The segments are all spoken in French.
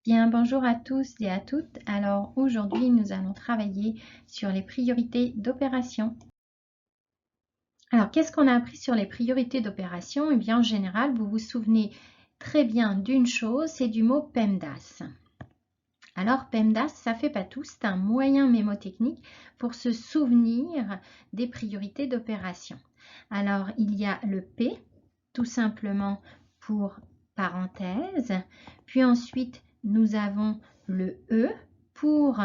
Bien, bonjour à tous et à toutes. Alors aujourd'hui, nous allons travailler sur les priorités d'opération. Alors, qu'est-ce qu'on a appris sur les priorités d'opération? Eh bien, en général, vous vous souvenez très bien d'une chose, c'est du mot PEMDAS. Alors, PEMDAS, ça fait pas tout, c'est un moyen mémotechnique pour se souvenir des priorités d'opération. Alors, il y a le P, tout simplement pour parenthèse, puis ensuite, nous avons le E pour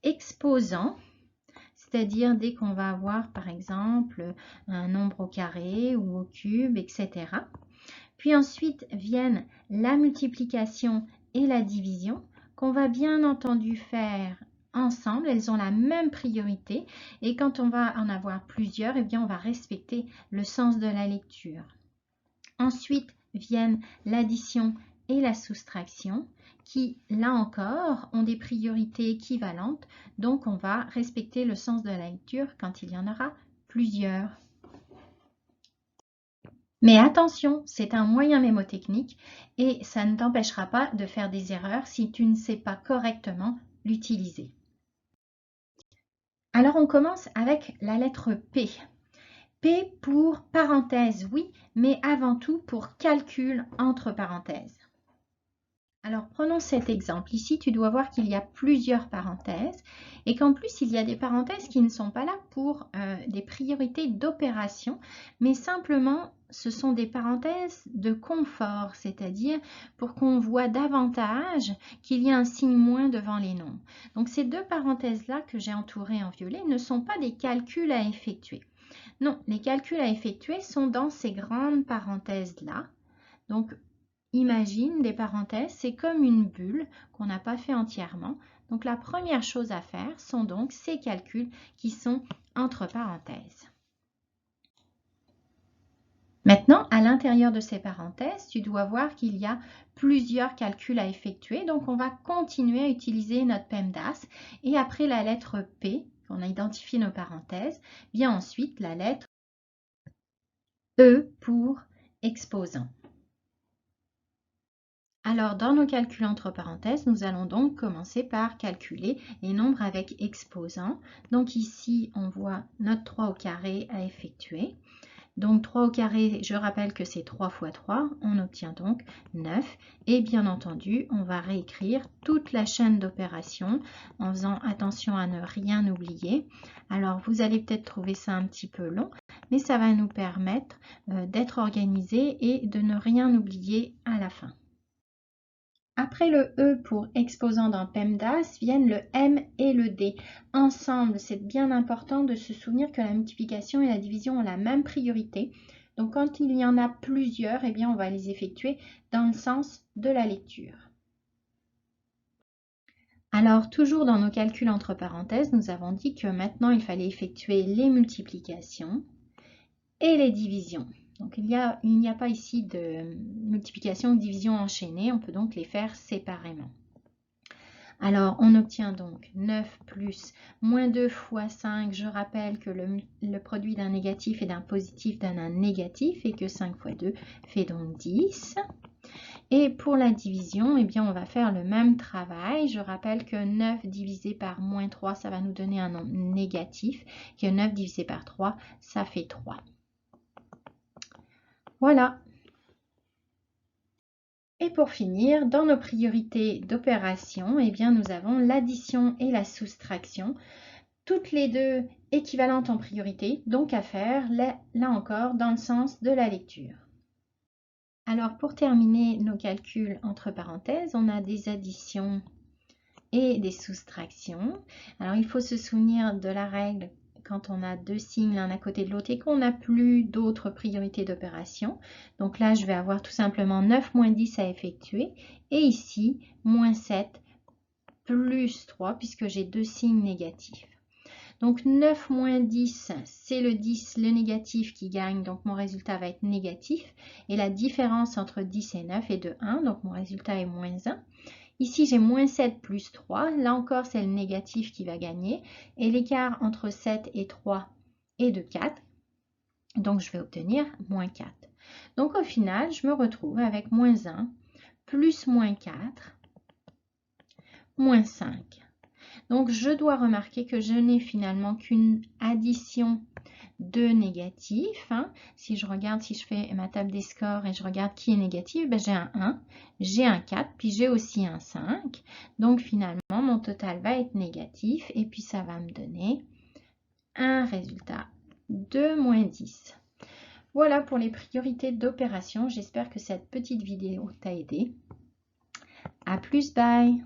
exposant, c'est-à-dire dès qu'on va avoir, par exemple, un nombre au carré ou au cube, etc. Puis ensuite viennent la multiplication et la division qu'on va bien entendu faire ensemble. Elles ont la même priorité et quand on va en avoir plusieurs, eh bien on va respecter le sens de la lecture. Ensuite viennent l'addition et la soustraction qui, là encore, ont des priorités équivalentes. Donc on va respecter le sens de la lecture quand il y en aura plusieurs. Mais attention, c'est un moyen mémotechnique et ça ne t'empêchera pas de faire des erreurs si tu ne sais pas correctement l'utiliser. Alors on commence avec la lettre P. P pour parenthèse, oui, mais avant tout pour calcul entre parenthèses. Alors prenons cet exemple. Ici, tu dois voir qu'il y a plusieurs parenthèses et qu'en plus, il y a des parenthèses qui ne sont pas là pour des priorités d'opération, mais simplement, ce sont des parenthèses de confort, c'est-à-dire pour qu'on voit davantage qu'il y a un signe moins devant les nombres. Donc ces deux parenthèses-là que j'ai entourées en violet ne sont pas des calculs à effectuer. Non, les calculs à effectuer sont dans ces grandes parenthèses-là. Donc, imagine des parenthèses, c'est comme une bulle qu'on n'a pas fait entièrement. Donc la première chose à faire sont donc ces calculs qui sont entre parenthèses. Maintenant, à l'intérieur de ces parenthèses, tu dois voir qu'il y a plusieurs calculs à effectuer. Donc on va continuer à utiliser notre PEMDAS et après la lettre P, on a identifié nos parenthèses, vient ensuite la lettre E pour exposant. Alors, dans nos calculs entre parenthèses, nous allons donc commencer par calculer les nombres avec exposant. Donc ici, on voit notre 3 au carré à effectuer. Donc 3 au carré, je rappelle que c'est 3 fois 3, on obtient donc 9. Et bien entendu, on va réécrire toute la chaîne d'opérations en faisant attention à ne rien oublier. Alors vous allez peut-être trouver ça un petit peu long, mais ça va nous permettre d'être organisé et de ne rien oublier à la fin. Après le E pour exposant dans PEMDAS viennent le M et le D. Ensemble, c'est bien important de se souvenir que la multiplication et la division ont la même priorité. Donc quand il y en a plusieurs, eh bien, on va les effectuer dans le sens de la lecture. Alors, toujours dans nos calculs entre parenthèses, nous avons dit que maintenant, il fallait effectuer les multiplications et les divisions. Donc, il n'y a pas ici de multiplication ou de division enchaînée, on peut donc les faire séparément. Alors, on obtient donc 9 plus moins 2 fois 5. Je rappelle que le produit d'un négatif et d'un positif donne un négatif et que 5 fois 2 fait donc 10. Et pour la division, eh bien, on va faire le même travail. Je rappelle que 9 divisé par moins 3, ça va nous donner un nombre négatif. Que 9 divisé par 3, ça fait 3. Voilà. Et pour finir, dans nos priorités d'opération, eh bien, nous avons l'addition et la soustraction, toutes les deux équivalentes en priorité, donc à faire, là encore, dans le sens de la lecture. Alors, pour terminer nos calculs entre parenthèses, on a des additions et des soustractions. Alors, il faut se souvenir de la règle quand on a deux signes l'un à côté de l'autre et qu'on n'a plus d'autres priorités d'opération. Donc là, je vais avoir tout simplement 9 moins 10 à effectuer. Et ici, moins 7 plus 3 puisque j'ai deux signes négatifs. Donc 9 moins 10, c'est le 10, le négatif qui gagne, donc mon résultat va être négatif. Et la différence entre 10 et 9 est de 1, donc mon résultat est moins 1. Ici, j'ai moins 7 plus 3. Là encore, c'est le négatif qui va gagner. Et l'écart entre 7 et 3 est de 4. Donc, je vais obtenir moins 4. Donc, au final, je me retrouve avec moins 1 plus moins 4 moins 5. Donc, je dois remarquer que je n'ai finalement qu'une addition de négatifs. Si je regarde, si je fais ma table des scores et je regarde qui est négatif, ben j'ai un 1, j'ai un 4, puis j'ai aussi un 5. Donc, finalement, mon total va être négatif et puis ça va me donner un résultat de moins 10. Voilà pour les priorités d'opération. J'espère que cette petite vidéo t'a aidé. À plus, bye!